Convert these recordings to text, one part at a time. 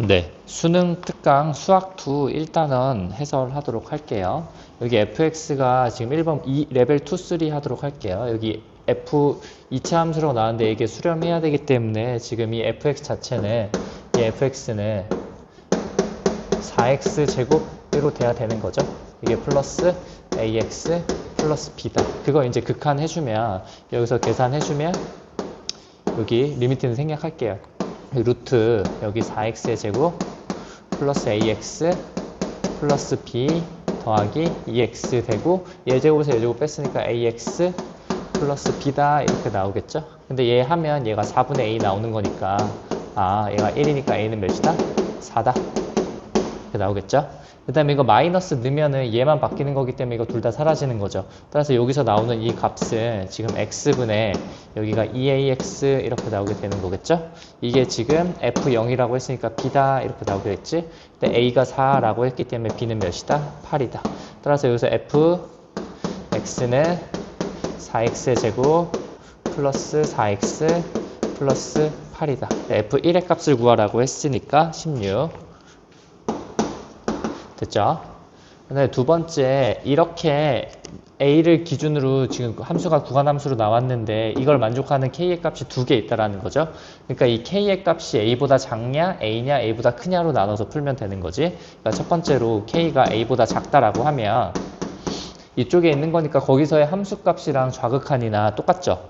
네, 수능 특강 수학2 일단은 해설하도록 할게요. 여기 fx가 지금 1번 레벨 2, 3 하도록 할게요. 여기 f 2차 함수라고 나왔는데 이게 수렴해야 되기 때문에 지금 이 fx 자체는 이 fx는 4x 제곱으로 돼야 되는 거죠. 이게 플러스 ax 플러스 b다. 그거 이제 극한해주면 여기서 계산해주면 여기 리미트는 생략할게요. 루트 여기 4x의 제곱 플러스 ax 플러스 b 더하기 2x 되고 얘 제곱에서 얘 제곱 뺐으니까 ax 플러스 b다 이렇게 나오겠죠. 근데 얘 하면 얘가 4분의 a 나오는 거니까 얘가 1이니까 a는 몇이다? 4다 이렇게 나오겠죠. 그 다음에 이거 마이너스 넣으면은 얘만 바뀌는 거기 때문에 이거 둘 다 사라지는 거죠. 따라서 여기서 나오는 이 값은 지금 x분의 여기가 2ax 이렇게 나오게 되는 거겠죠. 이게 지금 f0이라고 했으니까 b다 이렇게 나오겠지. 근데 a가 4라고 했기 때문에 b는 몇이다? 8이다. 따라서 여기서 fx는 4x의 제곱 플러스 4x 플러스 8이다. f1의 값을 구하라고 했으니까 16. 됐죠? 근데 두 번째, 이렇게 a를 기준으로 지금 함수가 구간함수로 나왔는데 이걸 만족하는 k의 값이 두 개 있다라는 거죠. 그러니까 이 k의 값이 a보다 작냐, a냐, a보다 크냐로 나눠서 풀면 되는 거지. 그러니까 첫 번째로 k가 a보다 작다라고 하면 이쪽에 있는 거니까 거기서의 함수 값이랑 좌극한이나 똑같죠.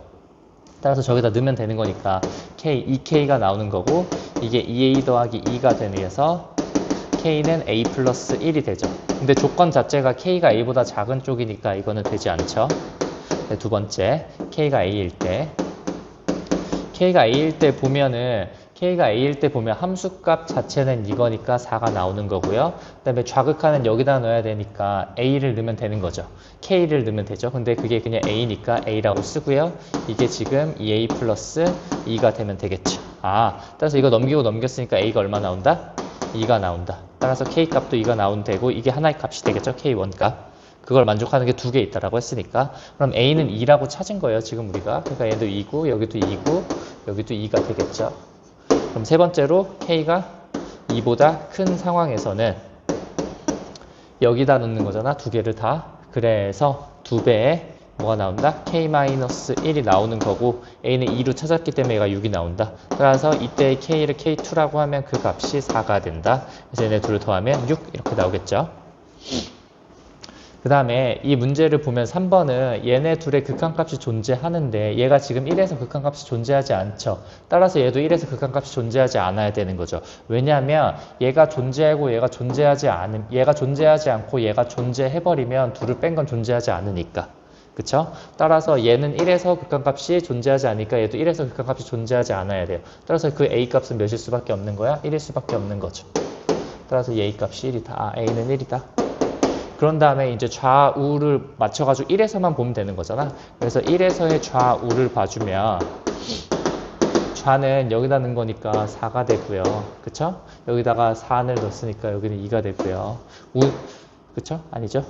따라서 저기다 넣으면 되는 거니까 k, 2k가 나오는 거고 이게 2a 더하기 2가 되면서 k는 a 플러스 1이 되죠. 근데 조건 자체가 k가 a보다 작은 쪽이니까 이거는 되지 않죠. 네, 두 번째, k가 a일 때 보면 함수값 자체는 이거니까 4가 나오는 거고요. 그 다음에 좌극하는 여기다 넣어야 되니까 a를 넣으면 되는 거죠. k를 넣으면 되죠. 근데 그게 그냥 a니까 a라고 쓰고요. 이게 지금 2a 플러스 2가 되면 되겠죠. 따라서 이거 넘겼으니까 a가 얼마 나온다? 2가 나온다. 따라서 k 값도 2가 나오면 되고 이게 하나의 값이 되겠죠. k1 값. 그걸 만족하는 게 두 개 있다라고 했으니까 그럼 a는 2라고 찾은 거예요. 지금 우리가. 그러니까 얘도 2고 여기도 2고 여기도 2가 되겠죠. 그럼 세 번째로 k가 2보다 큰 상황에서는 여기다 넣는 거잖아. 두 개를 다. 그래서 두 배의 뭐가 나온다? k-1이 나오는 거고 a는 2로 찾았기 때문에 얘가 6이 나온다. 따라서 이때 k를 k2라고 하면 그 값이 4가 된다. 그래서 얘네 둘을 더하면 6 이렇게 나오겠죠. 그 다음에 이 문제를 보면 3번은 얘네 둘의 극한값이 존재하는데 얘가 지금 1에서 극한값이 존재하지 않죠. 따라서 얘도 1에서 극한값이 존재하지 않아야 되는 거죠. 왜냐하면 얘가 존재하고 얘가 존재하지 않고 얘가 존재해버리면 둘을 뺀 건 존재하지 않으니까. 그쵸? 따라서 얘는 1에서 극한값이 존재하지 않으니까 얘도 1에서 극한값이 존재하지 않아야 돼요. 따라서 그 a값은 몇일 수밖에 없는 거야? 1일 수밖에 없는 거죠. 따라서 얘 a값이 1이다. a는 1이다. 그런 다음에 이제 좌우를 맞춰가지고 1에서만 보면 되는 거잖아. 그래서 1에서의 좌우를 봐주면 좌는 여기다 넣은 거니까 4가 되고요. 그쵸? 여기다가 4를 넣었으니까 여기는 2가 되고요. 그쵸? 아니죠?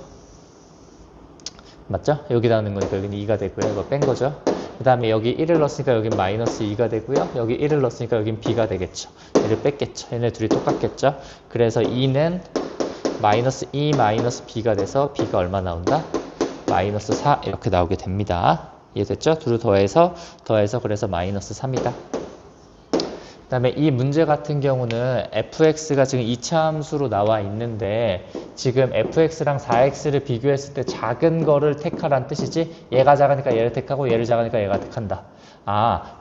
맞죠? 여기다 넣는 거니까 여기는 2가 되고요. 이거 뺀 거죠. 그 다음에 여기 1을 넣었으니까 여긴 마이너스 2가 되고요. 여기 1을 넣었으니까 여긴 b가 되겠죠. 얘를 뺐겠죠. 얘네 둘이 똑같겠죠. 그래서 2는 마이너스 2 마이너스 b가 돼서 b가 얼마 나온다? 마이너스 4 이렇게 나오게 됩니다. 이해됐죠? 둘을 더해서 그래서 마이너스 3이다. 그 다음에 이 문제 같은 경우는 fx가 지금 2차 함수로 나와 있는데 지금 fx랑 4x를 비교했을 때 작은 거를 택하라는 뜻이지. 얘가 작으니까 얘를 택하고 얘를 작으니까 얘가 택한다.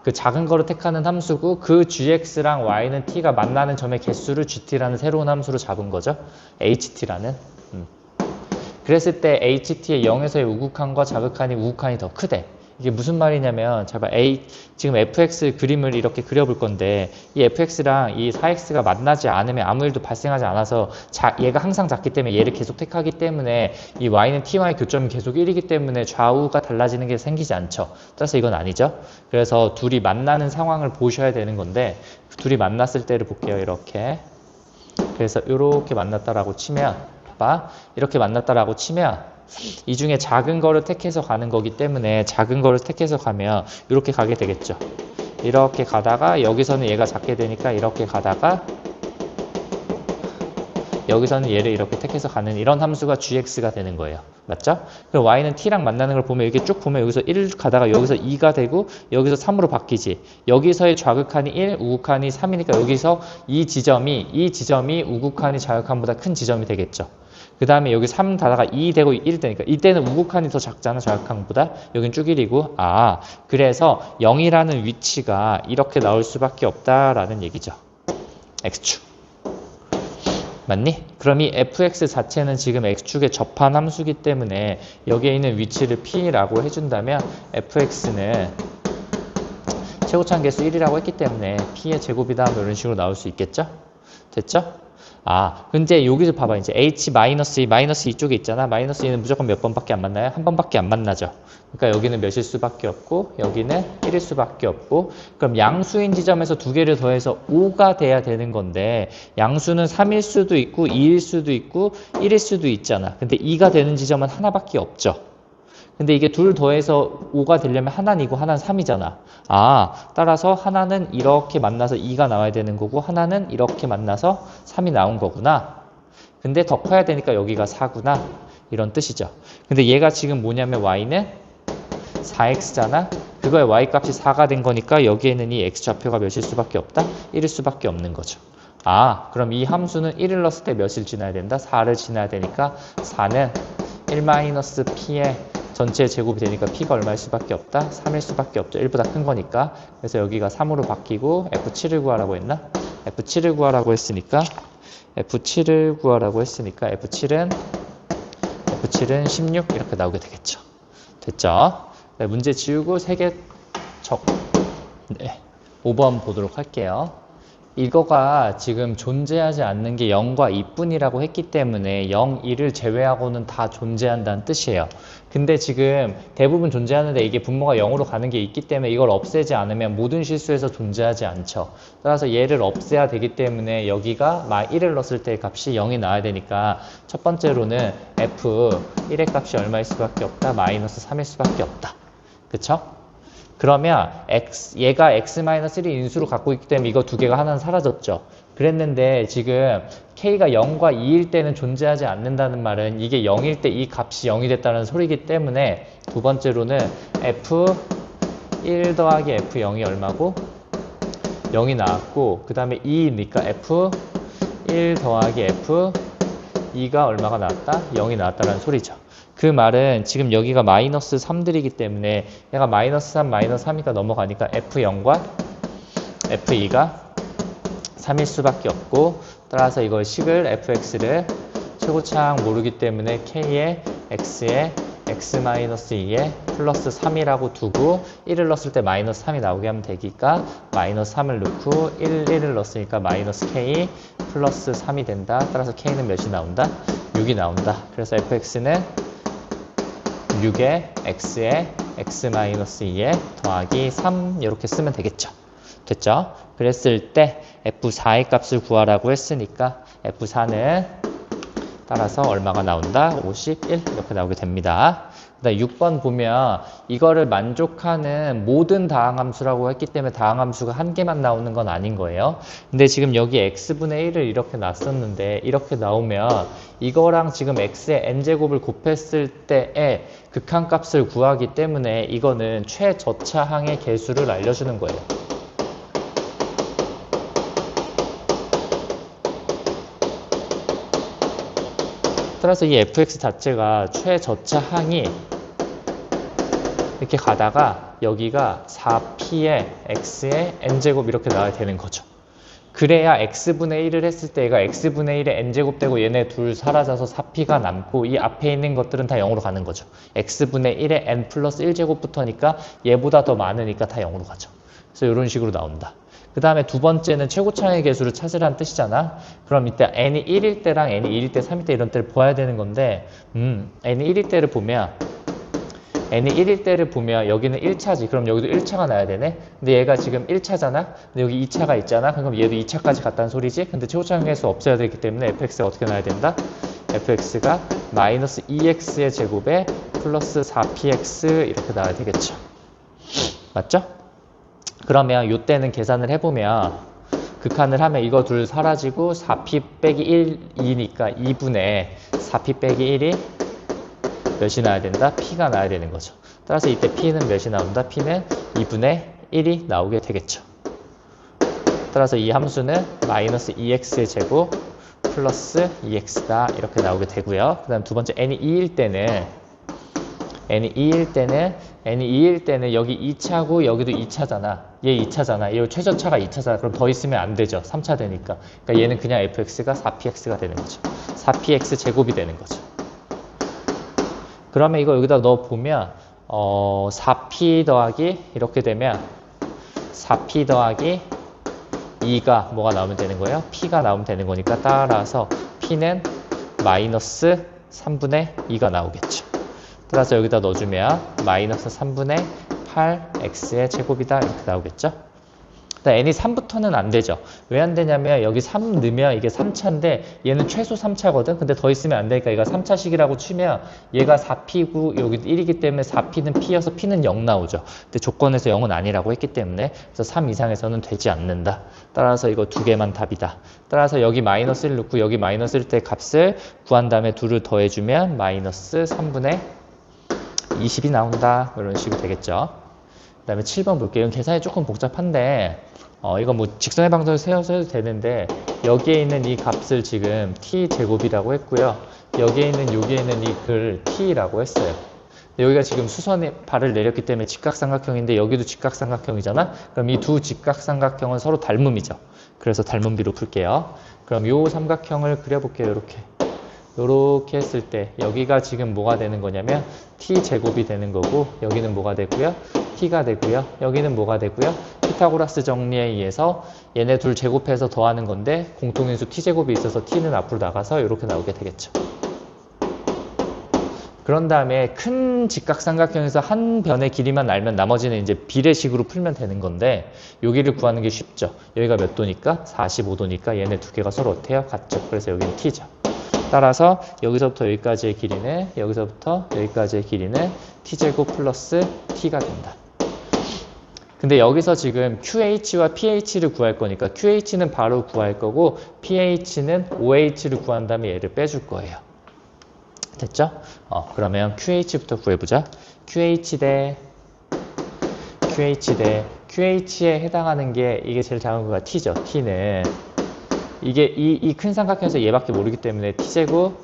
그 작은 거를 택하는 함수고 그 gx랑 y는 t가 만나는 점의 개수를 gt라는 새로운 함수로 잡은 거죠. ht라는. 그랬을 때 ht의 0에서의 우극한과 자극한이 우극한이 더 크대. 이게 무슨 말이냐면 지금 fx 그림을 이렇게 그려볼 건데 이 fx랑 이 4x가 만나지 않으면 아무 일도 발생하지 않아서 얘가 항상 작기 때문에 얘를 계속 택하기 때문에 이 y는 t와의 교점이 계속 1이기 때문에 좌우가 달라지는 게 생기지 않죠. 따라서 이건 아니죠. 그래서 둘이 만나는 상황을 보셔야 되는 건데 둘이 만났을 때를 볼게요. 이렇게. 그래서 이렇게 만났다라고 치면 이렇게 만났다라고 치면 이 중에 작은 거를 택해서 가는 거기 때문에 작은 거를 택해서 가면 이렇게 가게 되겠죠. 이렇게 가다가 여기서는 얘가 작게 되니까 이렇게 가다가 여기서는 얘를 이렇게 택해서 가는 이런 함수가 gx가 되는 거예요. 맞죠? 그럼 y는 t랑 만나는 걸 보면 이렇게 쭉 보면 여기서 1 가다가 여기서 2가 되고 여기서 3으로 바뀌지. 여기서의 좌극한이 1, 우극한이 3이니까 여기서 이 지점이 우극한이 좌극한보다 큰 지점이 되겠죠. 그 다음에 여기 3 가다가 2 되고 1 되니까 이때는 우극한이 더 작잖아, 좌극한보다. 여긴 쭉 1이고. 아, 그래서 0이라는 위치가 이렇게 나올 수밖에 없다라는 얘기죠. x축. 맞니? 그럼 이 fx 자체는 지금 x축에 접한 함수기 때문에 여기에 있는 위치를 p라고 해준다면 fx는 최고차항 개수 1이라고 했기 때문에 p의 제곱이다 하면 이런 식으로 나올 수 있겠죠? 됐죠? 아, 근데 여기서 봐봐. 이제 h-2, 마이너스 이쪽에 있잖아. 마이너스 2는 무조건 몇 번밖에 안 만나요? 한 번밖에 안 만나죠. 그러니까 여기는 몇일 수밖에 없고 여기는 1일 수밖에 없고 그럼 양수인 지점에서 두 개를 더해서 5가 돼야 되는 건데 양수는 3일 수도 있고 2일 수도 있고 1일 수도 있잖아. 근데 2가 되는 지점은 하나밖에 없죠. 근데 이게 둘 더해서 5가 되려면 하나는 2고 하나는 3이잖아. 아, 따라서 하나는 이렇게 만나서 2가 나와야 되는 거고 하나는 이렇게 만나서 3이 나온 거구나. 근데 더 커야 되니까 여기가 4구나. 이런 뜻이죠. 근데 얘가 지금 뭐냐면 y는 4x잖아. 그거의 y값이 4가 된 거니까 여기에는 이 x좌표가 몇일 수밖에 없다? 1일 수밖에 없는 거죠. 아, 그럼 이 함수는 1을 넣었을 때 몇일 지나야 된다? 4를 지나야 되니까 4는 1-p의 전체 제곱이 되니까 p가 얼마일 수밖에 없다? 3일 수밖에 없죠. 1보다 큰 거니까. 그래서 여기가 3으로 바뀌고 f7을 구하라고 했나? f7을 구하라고 했으니까 f7은 16 이렇게 나오게 되겠죠. 됐죠? 네, 문제 지우고 3개 네, 5번 보도록 할게요. 이거가 지금 존재하지 않는 게 0과 2뿐이라고 했기 때문에 0, 2를 제외하고는 다 존재한다는 뜻이에요. 근데 지금 대부분 존재하는데 이게 분모가 0으로 가는 게 있기 때문에 이걸 없애지 않으면 모든 실수에서 존재하지 않죠. 따라서 얘를 없애야 되기 때문에 여기가 1을 넣었을 때 값이 0이 나와야 되니까 첫 번째로는 f1의 값이 얼마일 수밖에 없다? 마이너스 3일 수밖에 없다. 그쵸? 그러면 얘가 x-1을 인수로 갖고 있기 때문에 이거 두 개가 하나는 사라졌죠. 그랬는데 지금 k가 0과 2일 때는 존재하지 않는다는 말은 이게 0일 때 이 값이 0이 됐다는 소리이기 때문에 두 번째로는 f1 더하기 f0이 얼마고? 0이 나왔고 그 다음에 2니까 f1 더하기 f2가 얼마가 나왔다? 0이 나왔다는 소리죠. 그 말은 지금 여기가 마이너스 3들이기 때문에 얘가 마이너스 3, 마이너스 3이니까 넘어가니까 F0과 F2가 3일 수밖에 없고 따라서 이걸 식을 fx를 최고차항 모르기 때문에 k의 x에 x-2에 플러스 3이라고 두고 1을 넣었을 때 마이너스 3이 나오게 하면 되니까 마이너스 3을 넣고 1을 넣었으니까 마이너스 k 플러스 3이 된다. 따라서 k는 몇이 나온다? 6이 나온다. 그래서 fx는 6에 x에 x-2에 더하기 3 이렇게 쓰면 되겠죠. 됐죠? 그랬을 때 f4의 값을 구하라고 했으니까 f4는 따라서 얼마가 나온다? 51 이렇게 나오게 됩니다. 그다음 6번 보면 이거를 만족하는 모든 다항함수라고 했기 때문에 다항함수가 한 개만 나오는 건 아닌 거예요. 근데 지금 여기 x분의 1을 이렇게 놨었는데 이렇게 나오면 이거랑 지금 x의 n제곱을 곱했을 때의 극한값을 구하기 때문에 이거는 최저차항의 개수를 알려주는 거예요. 따라서 이 fx 자체가 최저차항이 이렇게 가다가 여기가 4p의 x의 n제곱 이렇게 나와야 되는 거죠. 그래야 x분의 1을 했을 때 얘가 x분의 1의 n제곱 되고 얘네 둘 사라져서 4p가 남고 이 앞에 있는 것들은 다 0으로 가는 거죠. x분의 1의 n 플러스 1제곱부터니까 얘보다 더 많으니까 다 0으로 가죠. 그래서 이런 식으로 나온다. 그 다음에 두 번째는 최고차항의 개수를 찾으라는 뜻이잖아. 그럼 이때 n이 1일 때랑 n이 2일 때, 3일 때 이런 때를 봐야 되는 건데 n이 1일 때를 보면 여기는 1차지. 그럼 여기도 1차가 나야 되네. 근데 얘가 지금 1차잖아. 근데 여기 2차가 있잖아. 그럼 얘도 2차까지 갔다는 소리지. 근데 최고차항 개수 없어야 되기 때문에 fx가 어떻게 나야 된다? fx가 마이너스 2x의 제곱에 플러스 4px 이렇게 나와야 되겠죠. 맞죠? 그러면 이때는 계산을 해보면 극한을 하면 이거 둘 사라지고 4p 빼기 1이니까 2분의 4p 빼기 1이 몇이 나야 된다? p가 나야 되는 거죠. 따라서 이때 p는 몇이 나온다? p는 2분의 1이 나오게 되겠죠. 따라서 이 함수는 마이너스 2x의 제곱 플러스 2x다 이렇게 나오게 되고요. 그 다음 두 번째 n이 2일 때는 여기 2차고 여기도 2차잖아. 얘 2차잖아. 얘 최저차가 2차잖아. 그럼 더 있으면 안 되죠. 3차 되니까. 그러니까 얘는 그냥 fx가 4px가 되는 거죠. 4px 제곱이 되는 거죠. 그러면 이거 여기다 넣어보면 4p 더하기 이렇게 되면 4p 더하기 2가 뭐가 나오면 되는 거예요? p가 나오면 되는 거니까 따라서 p는 마이너스 3분의 2가 나오겠죠. 따라서 여기다 넣어주면 마이너스 3분의 8x의 제곱이다 이렇게 나오겠죠. n이 3부터는 안 되죠. 왜 안 되냐면 여기 3 넣으면 이게 3차인데 얘는 최소 3차거든. 근데 더 있으면 안 되니까 얘가 3차식이라고 치면 얘가 4p고 여기 1이기 때문에 4p는 p여서 p는 0 나오죠. 근데 조건에서 0은 아니라고 했기 때문에 그래서 3 이상에서는 되지 않는다. 따라서 이거 두 개만 답이다. 따라서 여기 마이너스 1 넣고 여기 마이너스 1 때 값을 구한 다음에 2를 더해주면 마이너스 3분의 20이 나온다. 이런 식으로 되겠죠. 그 다음에 7번 볼게요. 이건 계산이 조금 복잡한데 이거 뭐 직선의 방정을 세워서 해도 되는데 여기에 있는 이 값을 지금 t제곱이라고 했고요. 여기에 있는 이 글 t라고 했어요. 여기가 지금 수선에 발을 내렸기 때문에 직각삼각형인데 여기도 직각삼각형이잖아. 그럼 이 두 직각삼각형은 서로 닮음이죠. 그래서 닮음비로 풀게요. 그럼 요 삼각형을 그려볼게요. 요렇게 했을 때 여기가 지금 뭐가 되는 거냐면 t제곱이 되는 거고 여기는 뭐가 되고요? t가 되고요. 여기는 뭐가 되고요? 피타고라스 정리에 의해서 얘네 둘 제곱해서 더하는 건데 공통인수 t제곱이 있어서 t는 앞으로 나가서 이렇게 나오게 되겠죠. 그런 다음에 큰 직각삼각형에서 한 변의 길이만 알면 나머지는 이제 비례식으로 풀면 되는 건데 여기를 구하는 게 쉽죠. 여기가 몇 도니까? 45도니까 얘네 두 개가 서로 어때요? 같죠. 그래서 여기는 t죠. 따라서 여기서부터 여기까지의 길이는 t제곱 플러스 t가 된다. 근데 여기서 지금 QH와 PH를 구할 거니까 QH는 바로 구할 거고 PH는 OH를 구한 다음에 얘를 빼줄 거예요. 됐죠? 그러면 QH부터 구해보자. QH에 해당하는 게 이게 제일 작은 거가 T죠. T는 이게 이 큰 삼각형에서 얘밖에 모르기 때문에 T제곱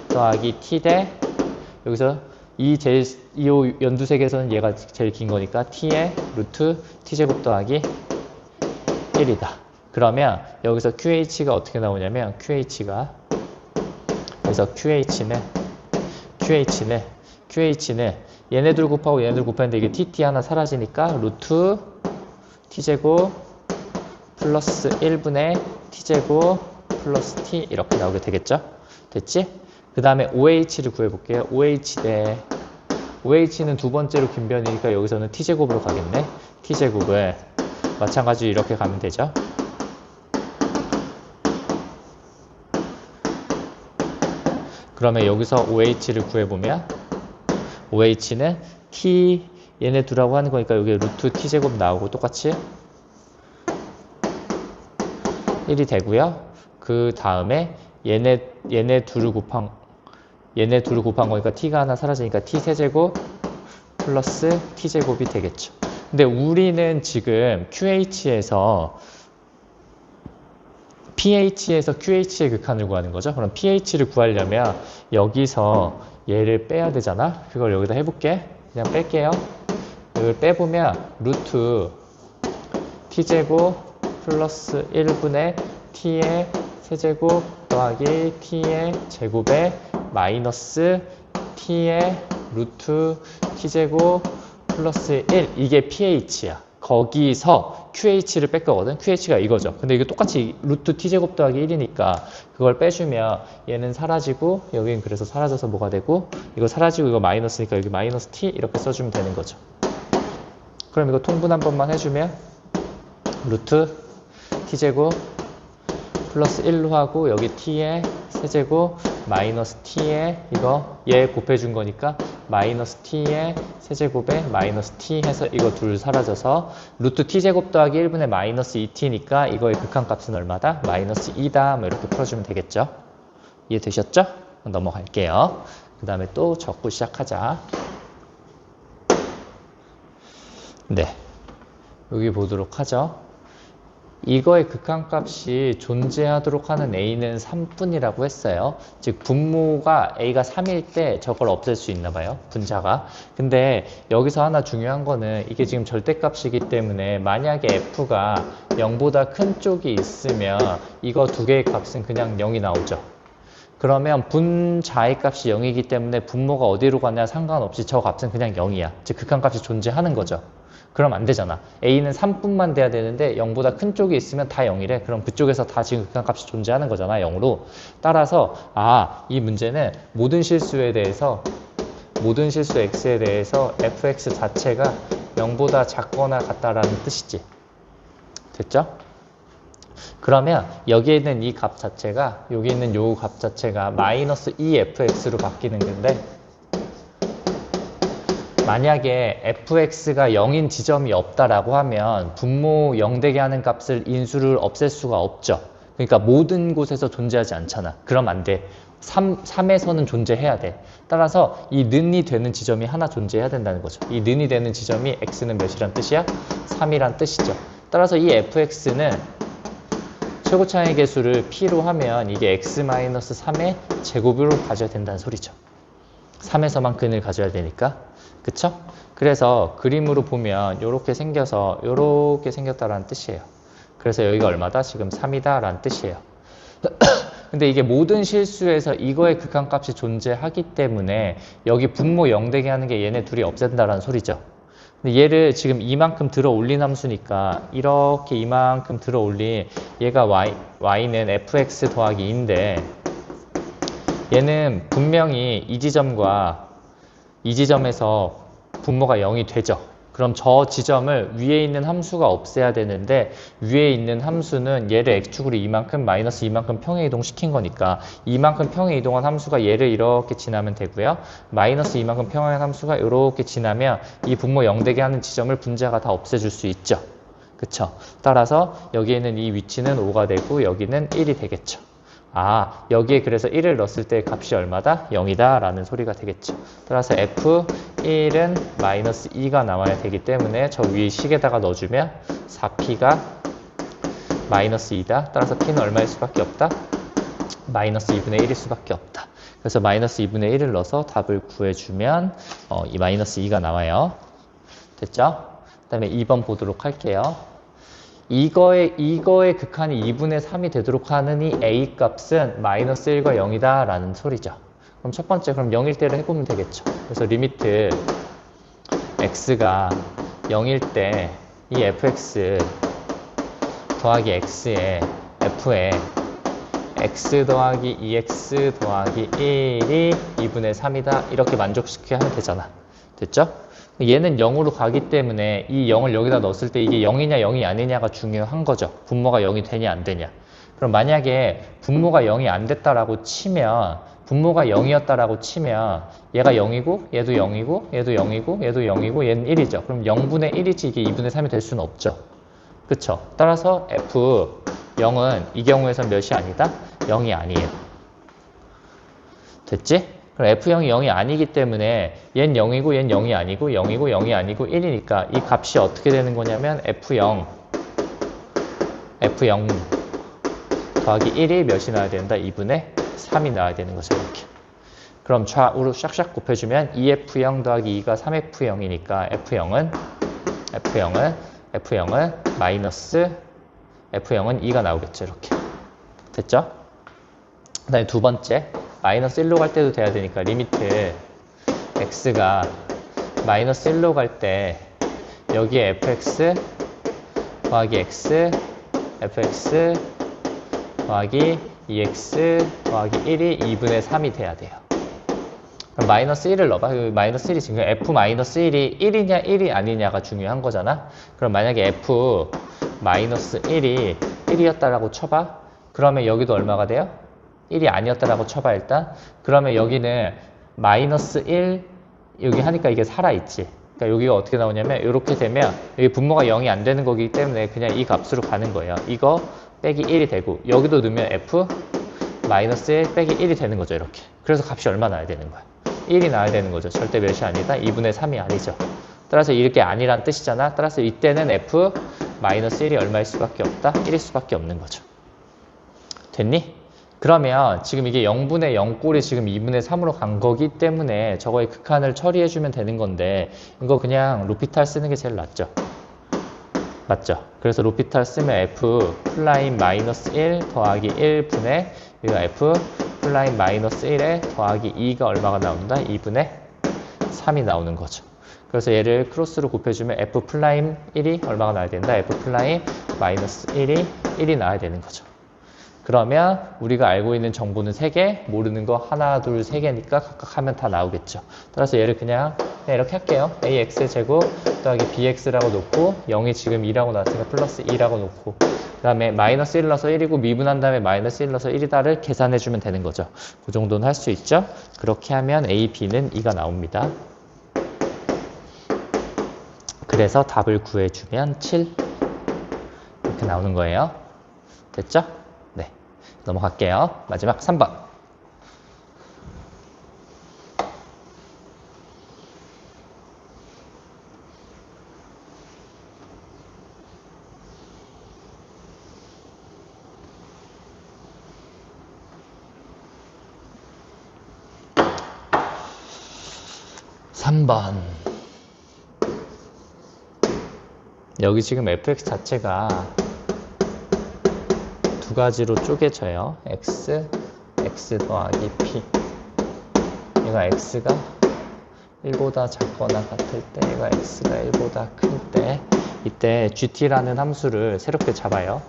더하기 T 대 여기서 이 연두색에서는 얘가 제일 긴 거니까 T의 루트 T제곱 더하기 1이다. 그러면 여기서 QH가 어떻게 나오냐면 QH는 얘네들 곱하고 얘네들 곱했는데 이게 TT 하나 사라지니까 루트 T제곱 플러스 1분의 T제곱 플러스 T 이렇게 나오게 되겠죠? 됐지? 그 다음에 OH를 구해볼게요. OH는 두 번째로 긴 변이니까 여기서는 T제곱으로 가겠네. T제곱을 마찬가지로 이렇게 가면 되죠. 그러면 여기서 OH를 구해보면 OH는 T 얘네 두라고 하는 거니까 여기 루트 T제곱 나오고 똑같이 1이 되고요. 그 다음에 얘네 둘을 곱한 거니까 T가 하나 사라지니까 T 세제곱 플러스 T제곱이 되겠죠. 근데 우리는 지금 PH에서 QH의 극한을 구하는 거죠. 그럼 PH를 구하려면 여기서 얘를 빼야 되잖아. 그걸 여기다 해볼게. 그냥 뺄게요. 이걸 빼보면 루트 T제곱 플러스 1분의 T의 세제곱 더하기 T의 제곱에 마이너스 T의 루트 T제곱 플러스 1 이게 PH야. 거기서 QH를 뺄 거거든. QH가 이거죠. 근데 이게 똑같이 루트 T제곱 더하기 1이니까 그걸 빼주면 얘는 사라지고 여기는 그래서 사라져서 뭐가 되고 이거 사라지고 이거 마이너스니까 여기 마이너스 T 이렇게 써주면 되는 거죠. 그럼 이거 통분 한 번만 해주면 루트 T제곱 플러스 1로 하고 여기 T의 세제곱 마이너스 T의 이거 얘 곱해준 거니까 마이너스 t의 세제곱에 마이너스 t 해서 이거 둘 사라져서 루트 t제곱 더하기 1분의 마이너스 2t니까 이거의 극한값은 얼마다? 마이너스 2다. 뭐 이렇게 풀어주면 되겠죠? 이해되셨죠? 넘어갈게요. 그 다음에 또 적고 시작하자. 네, 여기 보도록 하죠. 이거의 극한값이 존재하도록 하는 a는 3분이라고 했어요. 즉 분모가 a가 3일 때 저걸 없앨 수 있나 봐요. 분자가. 근데 여기서 하나 중요한 거는 이게 지금 절대값이기 때문에 만약에 f가 0보다 큰 쪽이 있으면 이거 두 개의 값은 그냥 0이 나오죠. 그러면 분자의 값이 0이기 때문에 분모가 어디로 가냐 상관없이 저 값은 그냥 0이야. 즉 극한값이 존재하는 거죠. 그럼 안 되잖아. a는 3분만 돼야 되는데 0보다 큰 쪽이 있으면 다 0이래. 그럼 그쪽에서 다 지금 극한값이 존재하는 거잖아. 0으로. 따라서 이 문제는 모든 실수 x에 대해서 fx 자체가 0보다 작거나 같다라는 뜻이지. 됐죠? 그러면 여기에 있는 이 값 자체가 여기 있는 요 값 자체가 마이너스 2fx로 바뀌는 건데 만약에 fx가 0인 지점이 없다라고 하면 분모 0되게 하는 값을 인수를 없앨 수가 없죠. 그러니까 모든 곳에서 존재하지 않잖아. 그럼 안 돼. 3에서는 존재해야 돼. 따라서 이 는이 되는 지점이 하나 존재해야 된다는 거죠. 이 는이 되는 지점이 x는 몇이란 뜻이야? 3이란 뜻이죠. 따라서 이 fx는 최고차의 개수를 p로 하면 이게 x-3의 제곱으로 가져야 된다는 소리죠. 3에서만 근을 가져야 되니까. 그쵸? 그래서 그림으로 보면 이렇게 생겼다라는 뜻이에요. 그래서 여기가 얼마다? 지금 3이다 라는 뜻이에요. 근데 이게 모든 실수에서 이거의 극한값이 존재하기 때문에 여기 분모 0되게 하는 게 얘네 둘이 없앤다라는 소리죠. 근데 얘를 지금 이만큼 들어 올린 함수니까 이렇게 이만큼 들어 올린 얘가 y는 fx 더하기 2인데 얘는 분명히 이 지점과 이 지점에서 분모가 0이 되죠. 그럼 저 지점을 위에 있는 함수가 없애야 되는데 위에 있는 함수는 얘를 x축으로 이만큼 마이너스 이만큼 평행 이동시킨 거니까 이만큼 평행 이동한 함수가 얘를 이렇게 지나면 되고요. 마이너스 이만큼 평행한 함수가 이렇게 지나면 이 분모 0되게 하는 지점을 분자가 다 없애줄 수 있죠. 그쵸? 따라서 여기에는 이 위치는 5가 되고 여기는 1이 되겠죠. 여기에 그래서 1을 넣었을 때 값이 얼마다? 0이다 라는 소리가 되겠죠. 따라서 F1은 마이너스 2가 나와야 되기 때문에 저 위에 식에다가 넣어주면 4P가 마이너스 2다. 따라서 P는 얼마일 수밖에 없다? 마이너스 2분의 1일 수밖에 없다. 그래서 마이너스 2분의 1을 넣어서 답을 구해주면 이 마이너스 2가 나와요. 됐죠? 그 다음에 2번 보도록 할게요. 이거의 극한이 2분의 3이 되도록 하는 이 a 값은 마이너스 1과 0이다 라는 소리죠. 그럼 첫 번째 그럼 0일 때를 해보면 되겠죠. 그래서 리미트 x가 0일 때 이 fx 더하기 x에 f에 x 더하기 2x 더하기 1이 2분의 3이다 이렇게 만족시켜야 하면 되잖아. 됐죠? 얘는 0으로 가기 때문에 이 0을 여기다 넣었을 때 이게 0이냐 0이 아니냐가 중요한 거죠. 분모가 0이 되냐 안 되냐. 그럼 만약에 분모가 0이 안 됐다라고 치면 분모가 0이었다라고 치면 얘가 0이고 얘도 0이고 얘도 0이고 얘도 0이고 얘는 1이죠. 그럼 0분의 1이지 이게 2분의 3이 될 수는 없죠. 그쵸? 따라서 F0은 이 경우에선 몇이 아니다? 0이 아니에요. 됐지? 그럼 F0이 0이 아니기 때문에 얘는 0이고 얘는 0이 아니고 0이고 0이 아니고 1이니까 이 값이 어떻게 되는 거냐면 F0 더하기 1이 몇이 나와야 된다? 2분의 3이 나와야 되는 거죠. 이렇게. 그럼 좌우로 샥샥 곱해주면 2F0 더하기 2가 3F0이니까 F0은 마이너스 F0은 2가 나오겠죠. 이렇게. 됐죠? 그 다음에 두 번째 마이너스 1로 갈 때도 돼야 되니까 리미트 x가 마이너스 1로 갈 때 여기에 fx 더하기 x fx 더하기 2x 더하기 1이 2분의 3이 돼야 돼요. 그럼 마이너스 1을 넣어봐. 마이너스 1이 지금 f 마이너스 1이 1이냐 1이 아니냐가 중요한 거잖아. 그럼 만약에 f 마이너스 1이 1이었다라고 쳐봐. 그러면 여기도 얼마가 돼요? 1이 아니었다라고 쳐봐 일단. 그러면 여기는 마이너스 1 여기 하니까 이게 살아있지. 그러니까 여기가 어떻게 나오냐면 이렇게 되면 여기 분모가 0이 안 되는 거기 때문에 그냥 이 값으로 가는 거예요. 이거 빼기 1이 되고 여기도 넣으면 f 마이너스 1 빼기 1이 되는 거죠. 이렇게. 그래서 값이 얼마 나와야 되는 거야? 1이 나와야 되는 거죠. 절대 몇이 아니다. 2분의 3이 아니죠. 따라서 이렇게 아니란 뜻이잖아. 따라서 이때는 f 마이너스 1이 얼마일 수밖에 없다? 1일 수밖에 없는 거죠. 됐니? 그러면 지금 이게 0분의 0꼴이 지금 2분의 3으로 간 거기 때문에 저거의 극한을 처리해주면 되는 건데 이거 그냥 로피탈 쓰는 게 제일 낫죠. 맞죠? 그래서 로피탈 쓰면 f 플라임 마이너스 1 더하기 1분의 이거 f 플라임 마이너스 1에 더하기 2가 얼마가 나온다? 2분의 3이 나오는 거죠. 그래서 얘를 크로스로 곱해주면 f 플라임 1이 얼마가 나와야 된다? f 플라임 마이너스 1이 나와야 되는 거죠. 그러면 우리가 알고 있는 정보는 3개, 모르는 거 하나, 둘, 3개니까 각각 하면 다 나오겠죠. 따라서 얘를 그냥 이렇게 할게요. ax의 제곱 더하기 bx라고 놓고 0이 지금 2라고 나왔으니까 플러스 2라고 놓고 그 다음에 마이너스 1 넣어서 1이고 미분한 다음에 마이너스 1 넣어서 1이다를 계산해주면 되는 거죠. 그 정도는 할 수 있죠. 그렇게 하면 a, b는 2가 나옵니다. 그래서 답을 구해주면 7 이렇게 나오는 거예요. 됐죠? 네, 넘어갈게요. 마지막 3번. 여기 지금 fx 자체가 두 가지로 쪼개져요. x 더하기 p. 얘가 x가 1보다 작거나 같을 때, 얘가 x가 1보다 클 때, 이때 gt라는 함수를 새롭게 잡아요.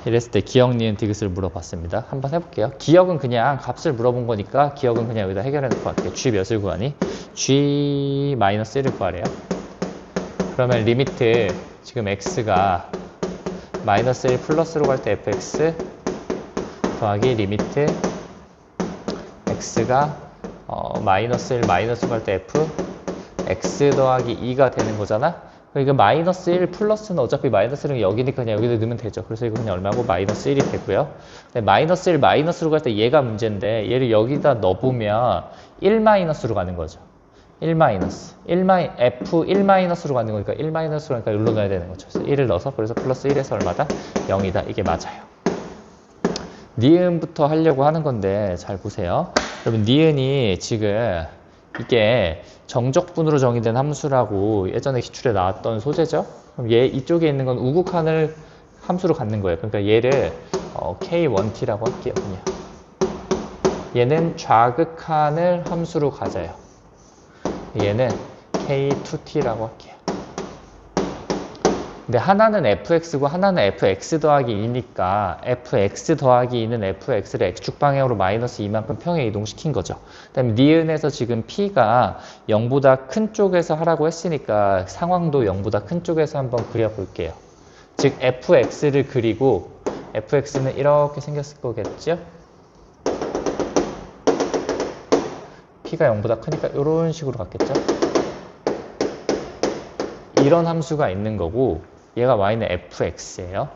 이랬을 때 기억, 니은, 디귿을 물어봤습니다. 한번 해볼게요. 기억은 그냥 값을 물어본 거니까 기억은 그냥 여기다 해결해 놓고 할게요. g 몇을 구하니? g-1을 구하래요. 그러면 리미트 지금 x가 마이너스 1 플러스로 갈 때 fx 더하기 리미트 x가 마이너스 1 마이너스로 갈 때 f x 더하기 2가 되는 거잖아. 그러니까 마이너스 1 플러스는 어차피 마이너스 1은 여기니까 그냥 여기다 넣으면 되죠. 그래서 이거 그냥 얼마고? 마이너스 1이 되고요. 근데 마이너스 1 마이너스로 갈 때 얘가 문제인데 얘를 여기다 넣어보면 1 마이너스로 가는 거죠. 1 마이너스. f 1 마이너스로 가는 거니까 1 마이너스로 가니까 여기로 넣어야 되는 거죠. 그래서 1을 넣어서 그래서 플러스 1에서 얼마다? 0이다. 이게 맞아요. 니은부터 하려고 하는 건데 잘 보세요. 여러분 니은이 지금 이게 정적분으로 정의된 함수라고 예전에 기출에 나왔던 소재죠. 그럼 얘 이쪽에 있는 건 우극한을 함수로 갖는 거예요. 그러니까 얘를 K1T라고 할게요. 그냥 얘는 좌극한을 함수로 가져요. 얘는 K2T라고 할게요. 근데 하나는 fx고 하나는 fx 더하기 2니까 fx 더하기 2는 fx를 x축 방향으로 마이너스 2만큼 평에 이동시킨 거죠. 그 다음에 니은에서 지금 p가 0보다 큰 쪽에서 하라고 했으니까 상황도 0보다 큰 쪽에서 한번 그려볼게요. 즉 fx를 그리고 fx는 이렇게 생겼을 거겠죠? p가 0보다 크니까 이런 식으로 갔겠죠? 이런 함수가 있는 거고 얘가 y는 fx예요.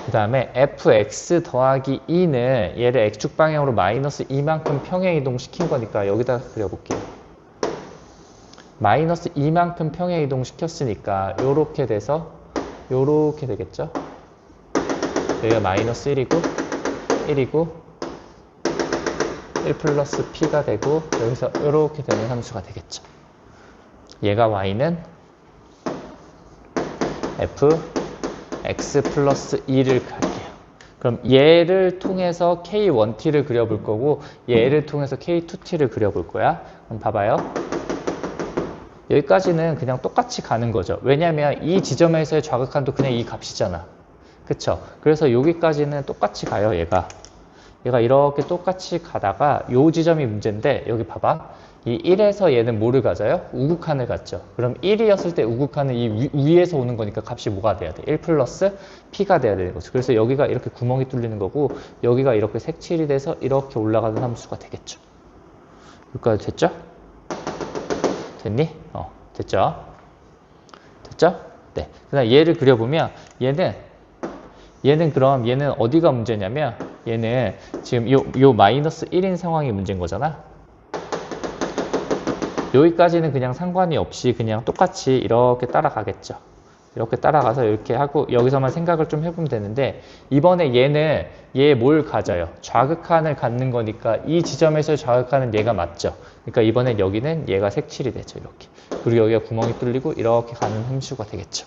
그 다음에 fx 더하기 2는 얘를 x축 방향으로 마이너스 2만큼 평행 이동시킨 거니까 여기다 그려볼게요. 마이너스 2만큼 평행 이동시켰으니까 요렇게 돼서 요렇게 되겠죠? 여기가 마이너스 1이고 1 플러스 p가 되고 여기서 이렇게 되는 함수가 되겠죠. 얘가 y는 fx 플러스 2를 할게요. 그럼 얘를 통해서 k1t를 그려볼 거고 얘를 통해서 k2t를 그려볼 거야. 그럼 봐봐요. 여기까지는 그냥 똑같이 가는 거죠. 왜냐하면 이 지점에서의 좌극한도 그냥 이 값이잖아. 그쵸? 그래서 여기까지는 똑같이 가요, 얘가 이렇게 똑같이 가다가 요 지점이 문제인데, 여기 봐봐. 이 1에서 얘는 뭐를 가져요? 우극한을 갖죠. 그럼 1이었을 때 우극한은 이 위에서 오는 거니까 값이 뭐가 돼야 돼? 1 플러스 P가 돼야 되는 거죠. 그래서 여기가 이렇게 구멍이 뚫리는 거고, 여기가 이렇게 색칠이 돼서 이렇게 올라가는 함수가 되겠죠. 여기까지 됐죠? 됐니? 됐죠? 됐죠? 네. 그다음 얘를 그려보면 그럼 얘는 어디가 문제냐면, 얘는 지금 요 마이너스 1인 상황이 문제인 거잖아. 여기까지는 그냥 상관이 없이 그냥 똑같이 이렇게 따라가겠죠. 이렇게 따라가서 이렇게 하고 여기서만 생각을 좀 해보면 되는데, 이번에 얘 뭘 가져요? 좌극한을 갖는 거니까 이 지점에서 좌극한은 얘가 맞죠. 그러니까 이번엔 여기는 얘가 색칠이 되죠. 이렇게. 그리고 여기가 구멍이 뚫리고 이렇게 가는 함수가 되겠죠.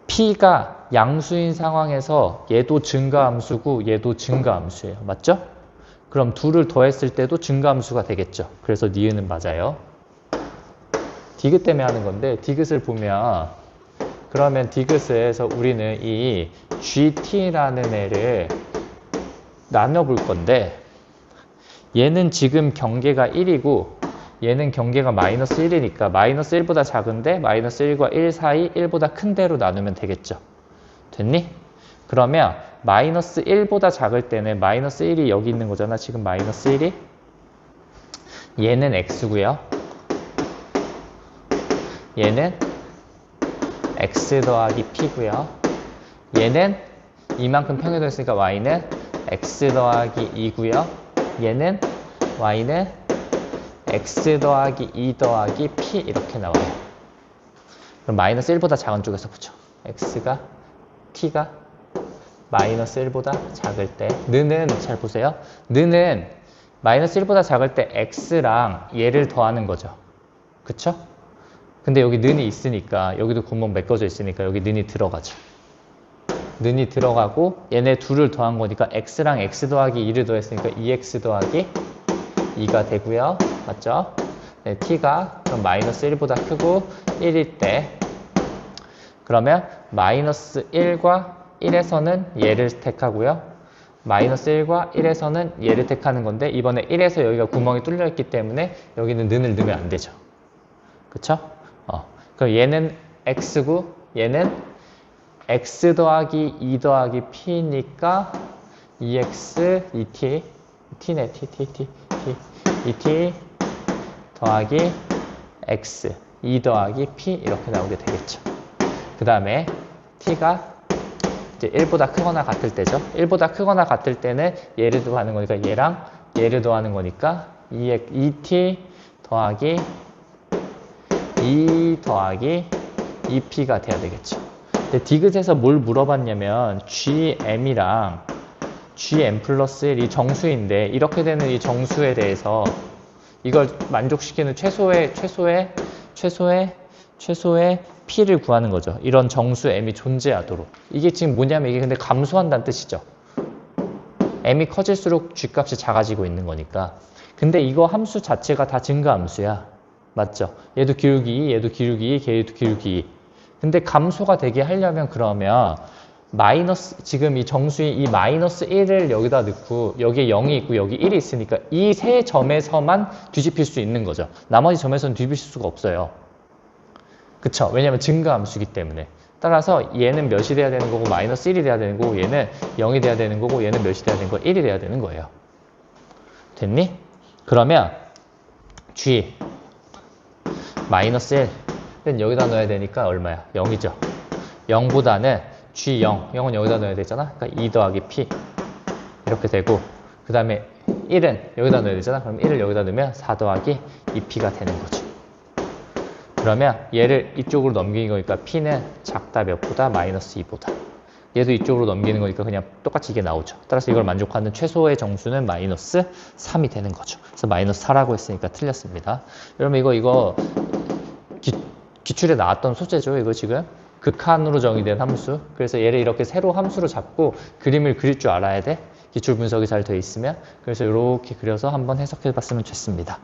P가 양수인 상황에서 얘도 증가함수고 얘도 증가함수예요. 맞죠? 그럼 둘을 더했을 때도 증가함수가 되겠죠. 그래서 니은은 맞아요. 디귿 때문에 하는 건데, 디귿을 보면, 그러면 디귿에서 우리는 이 GT라는 애를 나눠볼 건데, 얘는 지금 경계가 1이고 얘는 경계가 마이너스 1이니까 마이너스 1보다 작은데 마이너스 1과 1 사이 1보다 큰 대로 나누면 되겠죠. 됐니? 그러면 마이너스 1보다 작을 때는 마이너스 1이 여기 있는 거잖아. 지금 마이너스 1이. 얘는 x고요. 얘는 x 더하기 p고요. 얘는 이만큼 평행됐으니까 y는 x 더하기 2고요. 얘는 y는 x 더하기 2 더하기 p 이렇게 나와요. 그럼 마이너스 1보다 작은 쪽에서 보죠. x가 t가 마이너스 1보다 작을 때, 는은 잘 보세요. 는은 마이너스 1보다 작을 때 x랑 얘를 더하는 거죠. 그쵸? 근데 여기 는이 있으니까, 여기도 구멍 메꿔져 있으니까 여기 는이 들어가죠. 는이 들어가고 얘네 둘을 더한 거니까 x랑 x 더하기 2를 더했으니까 2x 더하기 2가 되고요. 맞죠? 네, t가 그럼 마이너스 1보다 크고 1일 때, 그러면 마이너스 1과 1에서는 얘를 택하고요. 마이너스 1과 1에서는 얘를 택하는 건데, 이번에 1에서 여기가 구멍이 뚫려 있기 때문에 여기는 는을 넣으면 안 되죠. 그쵸? 그럼 얘는 x고 얘는 x 더하기 2 더하기 p니까 2x 2t t네 t 2t 더하기 x 2 더하기 p 이렇게 나오게 되겠죠. 그 다음에 t가 이제 1보다 크거나 같을 때죠. 1보다 크거나 같을 때는 얘를 더하는 거니까 얘랑 얘를 더하는 거니까 2t 더하기 2 더하기 2p가 돼야 되겠죠. 근데 디귿에서 뭘 물어봤냐면 gm이랑 gm 플러스 1이 정수인데, 이렇게 되는 이 정수에 대해서 이걸 만족시키는 최소의 p를 구하는 거죠. 이런 정수 m이 존재하도록. 이게 지금 뭐냐면 이게 근데 감소한다는 뜻이죠. m이 커질수록 g값이 작아지고 있는 거니까. 근데 이거 함수 자체가 다 증가함수야. 맞죠? 얘도 기울기 2, 얘도 기울기 2, 얘도 기울기 2. 근데 감소가 되게 하려면 그러면 마이너스, 지금 이 정수인 이 마이너스 1을 여기다 넣고 여기에 0이 있고 여기 1이 있으니까 이 세 점에서만 뒤집힐 수 있는 거죠. 나머지 점에서는 뒤집힐 수가 없어요. 그쵸? 왜냐면 증가함수기 때문에. 따라서 얘는 몇이 돼야 되는 거고 마이너스 1이 돼야 되는 거고 얘는 0이 돼야 되는 거고 얘는 몇이 돼야 되는 거고 1이 돼야 되는 거예요. 됐니? 그러면 G 마이너스 1은 여기다 넣어야 되니까 얼마야? 0이죠. 0보다는 G0, 0은 여기다 넣어야 되잖아. 그러니까 2 더하기 P 이렇게 되고, 그 다음에 1은 여기다 넣어야 되잖아. 그럼 1을 여기다 넣으면 4 더하기 2P가 되는 거죠. 그러면 얘를 이쪽으로 넘기는 거니까 P는 작다 몇보다 마이너스 2보다. 얘도 이쪽으로 넘기는 거니까 그냥 똑같이 이게 나오죠. 따라서 이걸 만족하는 최소의 정수는 마이너스 3이 되는 거죠. 그래서 마이너스 4라고 했으니까 틀렸습니다. 여러분 이거 기출에 나왔던 소재죠. 이거 지금 극한으로 정의된 함수. 그래서 얘를 이렇게 세로 함수로 잡고 그림을 그릴 줄 알아야 돼. 기출 분석이 잘 돼 있으면. 그래서 이렇게 그려서 한번 해석해 봤으면 좋겠습니다.